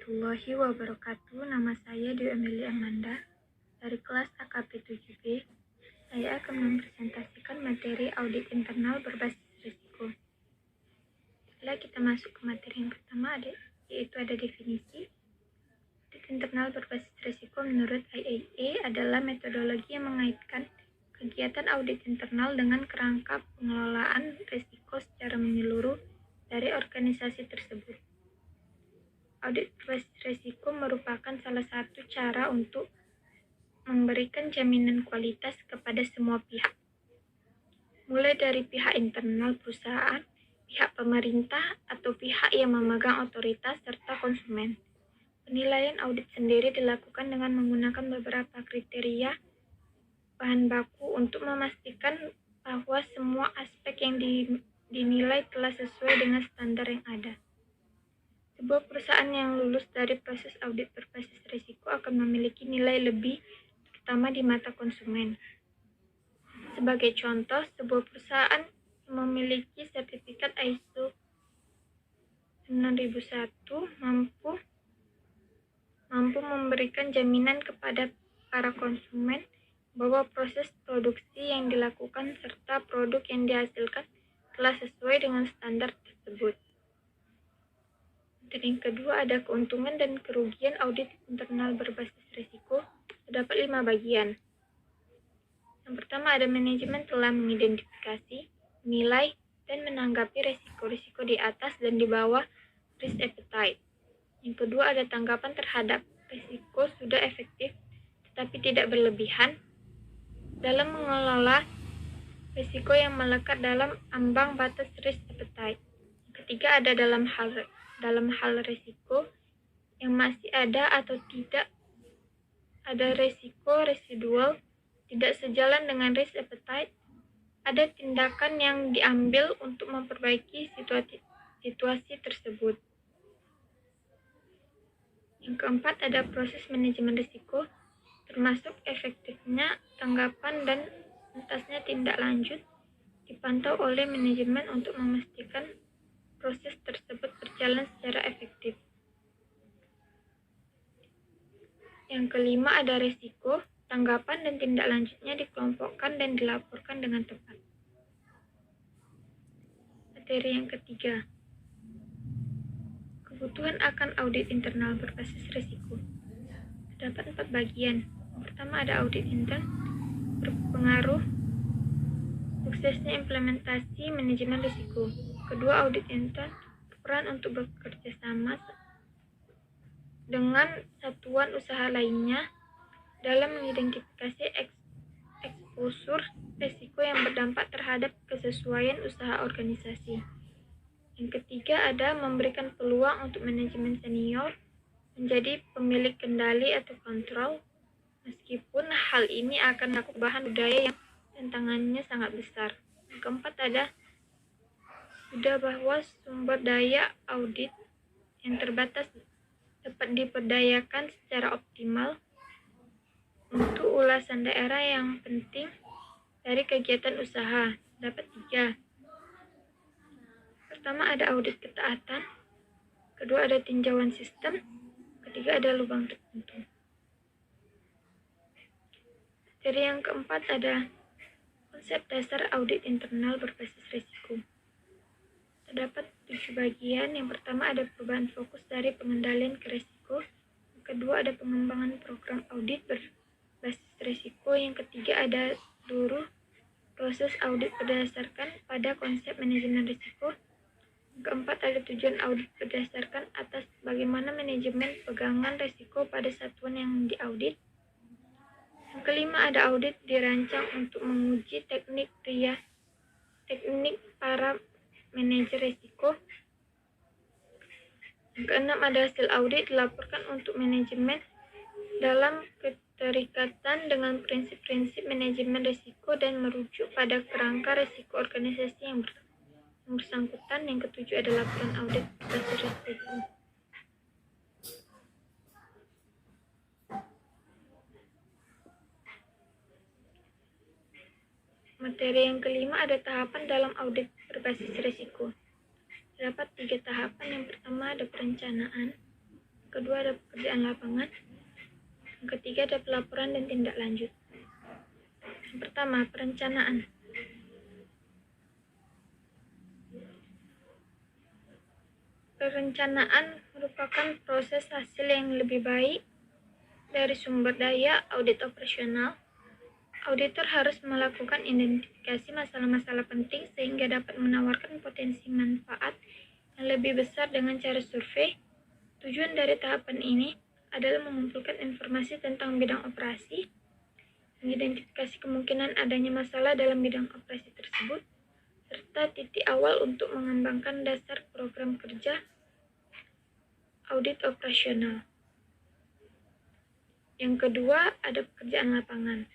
warahmatullahi wabarakatuh. Nama saya Dewi Amelia Amanda dari kelas AKP 7B. Saya akan mempresentasikan materi audit internal berbasis risiko. Setelah kita masuk ke materi yang pertama, yaitu ada definisi. Audit internal berbasis risiko menurut IAA adalah metodologi yang mengaitkan kegiatan audit internal dengan kerangka pengelolaan risiko secara menyeluruh dari organisasi tersebut. Audit berbasis risiko merupakan salah satu cara untuk memberikan jaminan kualitas kepada semua pihak, mulai dari pihak internal perusahaan, pihak pemerintah, atau pihak yang memegang otoritas, serta konsumen. Penilaian audit sendiri dilakukan dengan menggunakan beberapa kriteria bahan baku untuk memastikan bahwa semua aspek yang dinilai telah sesuai dengan standar yang ada. Sebuah perusahaan yang lulus dari proses audit berbasis risiko akan memiliki nilai lebih, terutama di mata konsumen. Sebagai contoh, sebuah perusahaan yang memiliki sertifikat ISO 9001 mampu memberikan jaminan kepada para konsumen bahwa proses produksi yang dilakukan serta produk yang dihasilkan telah sesuai dengan standar tersebut. Dan yang kedua ada keuntungan dan kerugian audit internal berbasis risiko. Terdapat 5 bagian. Yang pertama ada manajemen telah mengidentifikasi, menilai, dan menanggapi risiko-risiko di atas dan di bawah risk appetite. Yang kedua ada tanggapan terhadap risiko sudah efektif tetapi tidak berlebihan dalam mengelola risiko yang melekat dalam ambang batas risk appetite. Yang ketiga ada dalam hal risiko yang masih ada atau tidak ada risiko residual tidak sejalan dengan risk appetite, ada tindakan yang diambil untuk memperbaiki situasi tersebut. Yang keempat ada proses manajemen risiko, termasuk efektifnya tanggapan dan entasnya tindak lanjut dipantau oleh manajemen untuk memastikan proses tersebut berjalan secara efektif. Yang kelima ada risiko, tanggapan dan tindak lanjutnya dikelompokkan dan dilaporkan dengan tepat. Materi yang ketiga, kebutuhan akan audit internal berbasis risiko. Terdapat 4 bagian. Yang pertama ada audit intern, berpengaruh suksesnya implementasi manajemen risiko. Kedua, audit intern berperan untuk bekerja sama dengan satuan usaha lainnya dalam mengidentifikasi eksposur risiko yang berdampak terhadap kesesuaian usaha organisasi. Yang ketiga ada memberikan peluang untuk manajemen senior menjadi pemilik kendali atau kontrol, meskipun hal ini akan melakukan perubahan budaya yang tantangannya sangat besar. Yang keempat ada sudah bahwa sumber daya audit yang terbatas dapat diperdayakan secara optimal untuk ulasan daerah yang penting dari kegiatan usaha. Dapat 3. Pertama ada audit ketaatan, kedua ada tinjauan sistem, ketiga ada lubang tertentu. Dari yang keempat ada konsep dasar audit internal berbasis risiko. Terdapat 7 bagian. Yang pertama ada perubahan fokus dari pengendalian ke risiko. Yang kedua ada pengembangan program audit berbasis risiko. Yang ketiga ada seluruh proses audit berdasarkan pada konsep manajemen risiko. Yang keempat ada tujuan audit berdasarkan atas bagaimana manajemen pegangan risiko pada satuan yang diaudit. Yang kelima ada audit dirancang untuk menguji teknik para manajer risiko. Yang keenam ada hasil audit dilaporkan untuk manajemen dalam keterikatan dengan prinsip-prinsip manajemen risiko dan merujuk pada kerangka risiko organisasi yang bersangkutan. Yang ketujuh ada laporan audit berbasis risiko. Materi yang kelima ada tahapan dalam audit berbasis risiko. Terdapat 3 tahapan. Yang pertama ada perencanaan, Kedua ada pekerjaan lapangan. Yang ketiga ada pelaporan dan tindak lanjut. Yang pertama, perencanaan. Perencanaan merupakan proses hasil yang lebih baik dari sumber daya audit operasional. Auditor harus melakukan identifikasi masalah-masalah penting sehingga dapat menawarkan potensi manfaat yang lebih besar dengan cara survei. Tujuan dari tahapan ini adalah mengumpulkan informasi tentang bidang operasi, mengidentifikasi kemungkinan adanya masalah dalam bidang operasi tersebut, serta titik awal untuk mengembangkan dasar program kerja audit operasional. Yang kedua, ada pekerjaan lapangan.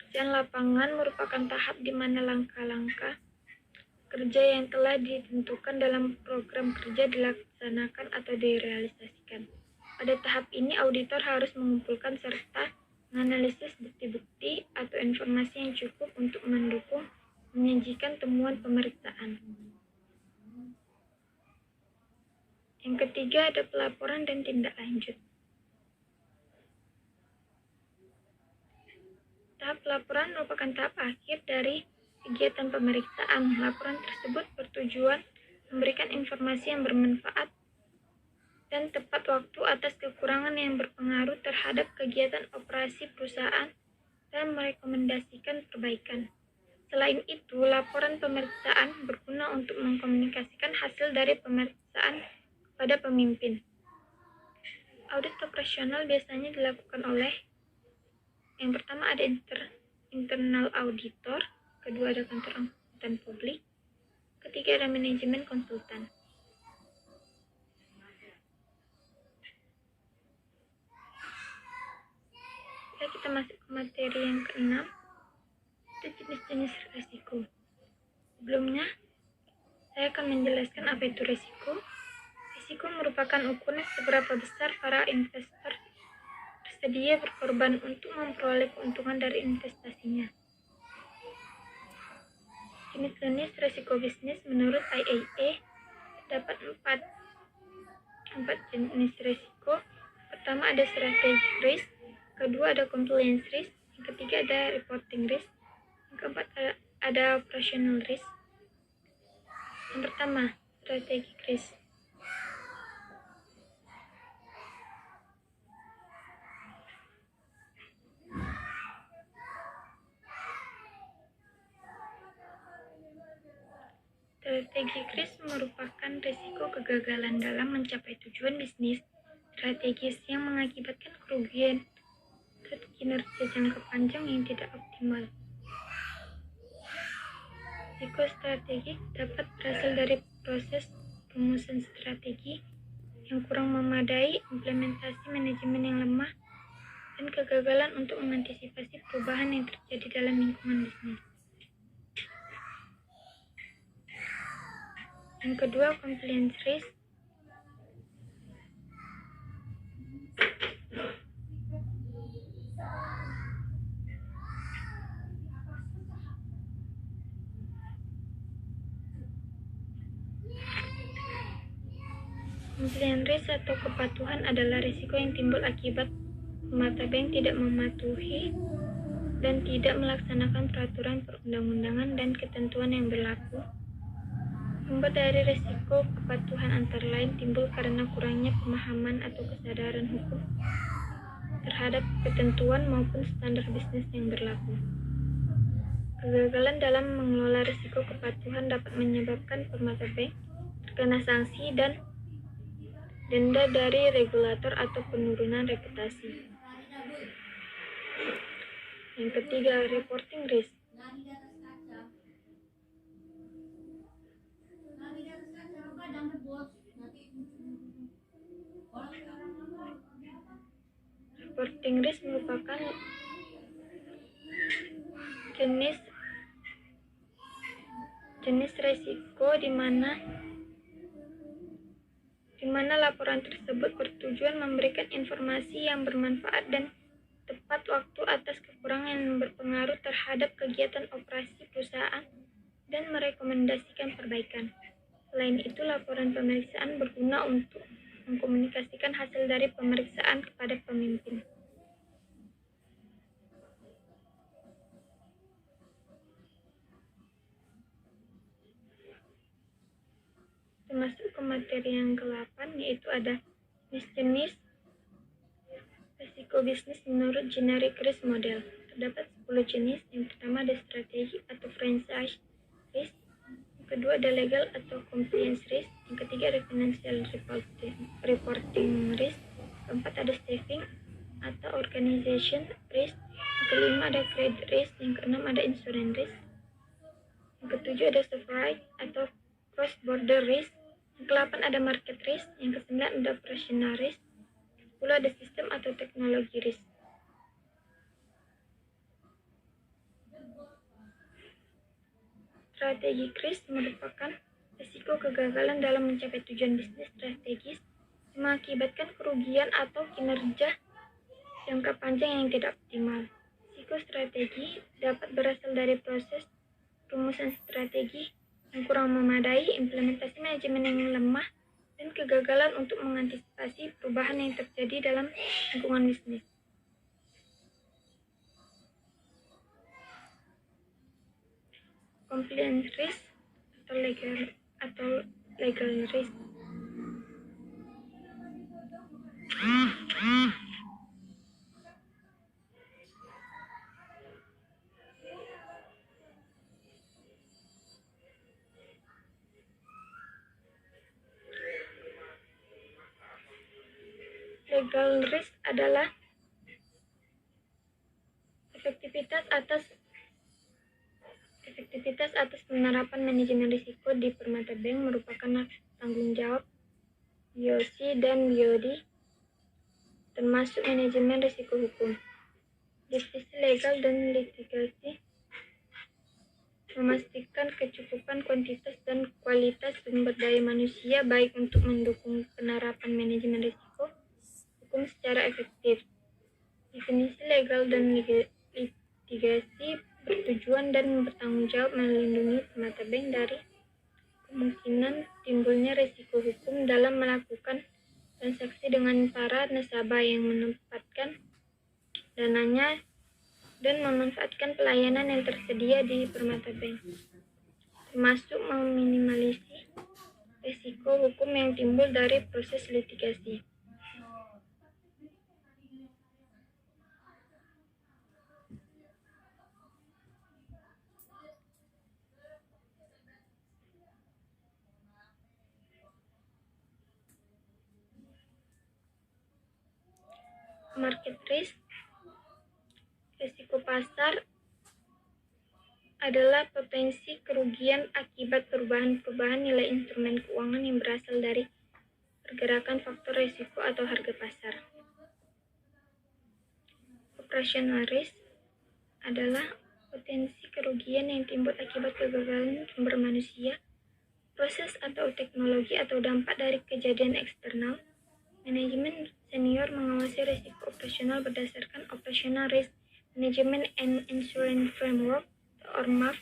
Pekerjaan lapangan merupakan tahap di mana langkah-langkah kerja yang telah ditentukan dalam program kerja dilaksanakan atau direalisasikan. Pada tahap ini, auditor harus mengumpulkan serta menganalisis bukti-bukti atau informasi yang cukup untuk mendukung menyajikan temuan pemeriksaan. Yang ketiga ada pelaporan dan tindak lanjut. Tahap laporan merupakan tahap akhir dari kegiatan pemeriksaan. Laporan tersebut bertujuan memberikan informasi yang bermanfaat dan tepat waktu atas kekurangan yang berpengaruh terhadap kegiatan operasi perusahaan dan merekomendasikan perbaikan. Selain itu, laporan pemeriksaan berguna untuk mengkomunikasikan hasil dari pemeriksaan kepada pemimpin. Audit operasional biasanya dilakukan oleh yang pertama ada internal auditor, kedua ada kantor akuntan publik, ketiga ada manajemen konsultan. Kita masuk ke materi yang keenam, itu jenis-jenis risiko. Sebelumnya, saya akan menjelaskan apa itu risiko. Risiko merupakan ukuran seberapa besar para investor bersedia berkorban untuk memperoleh keuntungan dari investasinya. Jenis-jenis risiko bisnis menurut IAA terdapat empat jenis risiko. Pertama ada strategic risk, kedua ada compliance risk, yang ketiga ada reporting risk, yang keempat ada operational risk. Yang pertama, strategic risk. Strategic risk merupakan risiko kegagalan dalam mencapai tujuan bisnis strategis yang mengakibatkan kerugian dan kinerja jangka panjang yang tidak optimal. Risiko strategik dapat berasal dari proses rumusan strategi yang kurang memadai, implementasi manajemen yang lemah, dan kegagalan untuk mengantisipasi perubahan yang terjadi dalam lingkungan bisnis. Yang kedua, compliance risk. Compliance risk atau kepatuhan adalah risiko yang timbul akibat pemata bank tidak mematuhi dan tidak melaksanakan peraturan perundang-undangan dan ketentuan yang berlaku. Sumber dari risiko kepatuhan antara lain timbul karena kurangnya pemahaman atau kesadaran hukum terhadap ketentuan maupun standar bisnis yang berlaku. Kegagalan dalam mengelola risiko kepatuhan dapat menyebabkan permata bank terkena sanksi dan denda dari regulator atau penurunan reputasi. Yang ketiga, reporting risk. Reporting risk merupakan jenis risiko di mana laporan tersebut bertujuan memberikan informasi yang bermanfaat dan tepat waktu atas kekurangan yang berpengaruh terhadap kegiatan operasi perusahaan dan merekomendasikan perbaikan. Selain itu, laporan pemeriksaan berguna untuk mengkomunikasikan hasil dari pemeriksaan kepada pemimpin. Termasuk ke materi yang ke-8, yaitu ada jenis risiko bisnis menurut generic risk model. Terdapat 10 jenis. Yang pertama ada strategi atau franchise risk. Yang kedua ada legal atau compliance risk. Yang ketiga ada financial reporting risk. Keempat ada staffing atau organization risk. Yang kelima ada credit risk. Yang keenam ada insurance risk. Yang ketujuh ada sovereign atau cross border risk. Yang ke-8 ada market risk. Yang ke-9 ada operational risk. Yang ke-10 ada sistem atau teknologi risk. Strategi risk merupakan risiko kegagalan dalam mencapai tujuan bisnis strategis yang mengakibatkan kerugian atau kinerja jangka panjang yang tidak optimal. Risiko strategi dapat berasal dari proses rumusan strategi yang kurang memadai, implementasi manajemen yang lemah, dan kegagalan untuk mengantisipasi perubahan yang terjadi dalam lingkungan bisnis. Compliance risk atau legal risk. Legal risk adalah efektivitas atas penerapan manajemen risiko di Permata Bank merupakan tanggung jawab BOC dan BOD, termasuk manajemen risiko hukum. Divisi legal dan litigasi memastikan kecukupan kuantitas dan kualitas sumber daya manusia baik untuk mendukung penerapan manajemen risiko hukum secara efektif. Definisi legal dan litigasi bertujuan dan bertanggung jawab melindungi Permata Bank dari kemungkinan timbulnya risiko hukum dalam melakukan transaksi dengan para nasabah yang menempatkan dananya dan memanfaatkan pelayanan yang tersedia di Permata Bank, termasuk meminimalisasi risiko hukum yang timbul dari proses litigasi. Market risk, risiko pasar, adalah potensi kerugian akibat perubahan nilai instrumen keuangan yang berasal dari pergerakan faktor risiko atau harga pasar. Operational risk adalah potensi kerugian yang timbul akibat kegagalan sumber manusia, proses atau teknologi atau dampak dari kejadian eksternal. Manajemen senior mengawasi risiko operasional berdasarkan Operational Risk Management and Insurance Framework atau ORMAF.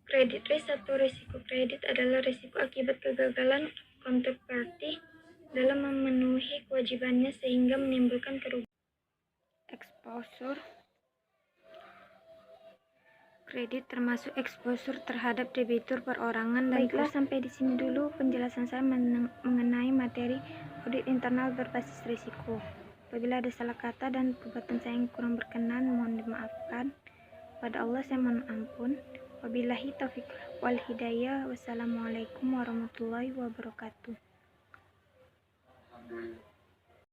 Credit risk atau risiko kredit adalah risiko akibat kegagalan counterparty dalam memenuhi kewajibannya sehingga menimbulkan kerugian. Exposure kredit termasuk exposure terhadap debitur perorangan dan baiklah, sampai di sini dulu penjelasan saya mengenai materi audit internal berbasis risiko. Apabila ada salah kata dan perbuatan saya yang kurang berkenan, mohon dimaafkan. Pada Allah saya mohon ampun. Wabillahi taufiq wal hidayah. Wassalamualaikum warahmatullahi wabarakatuh.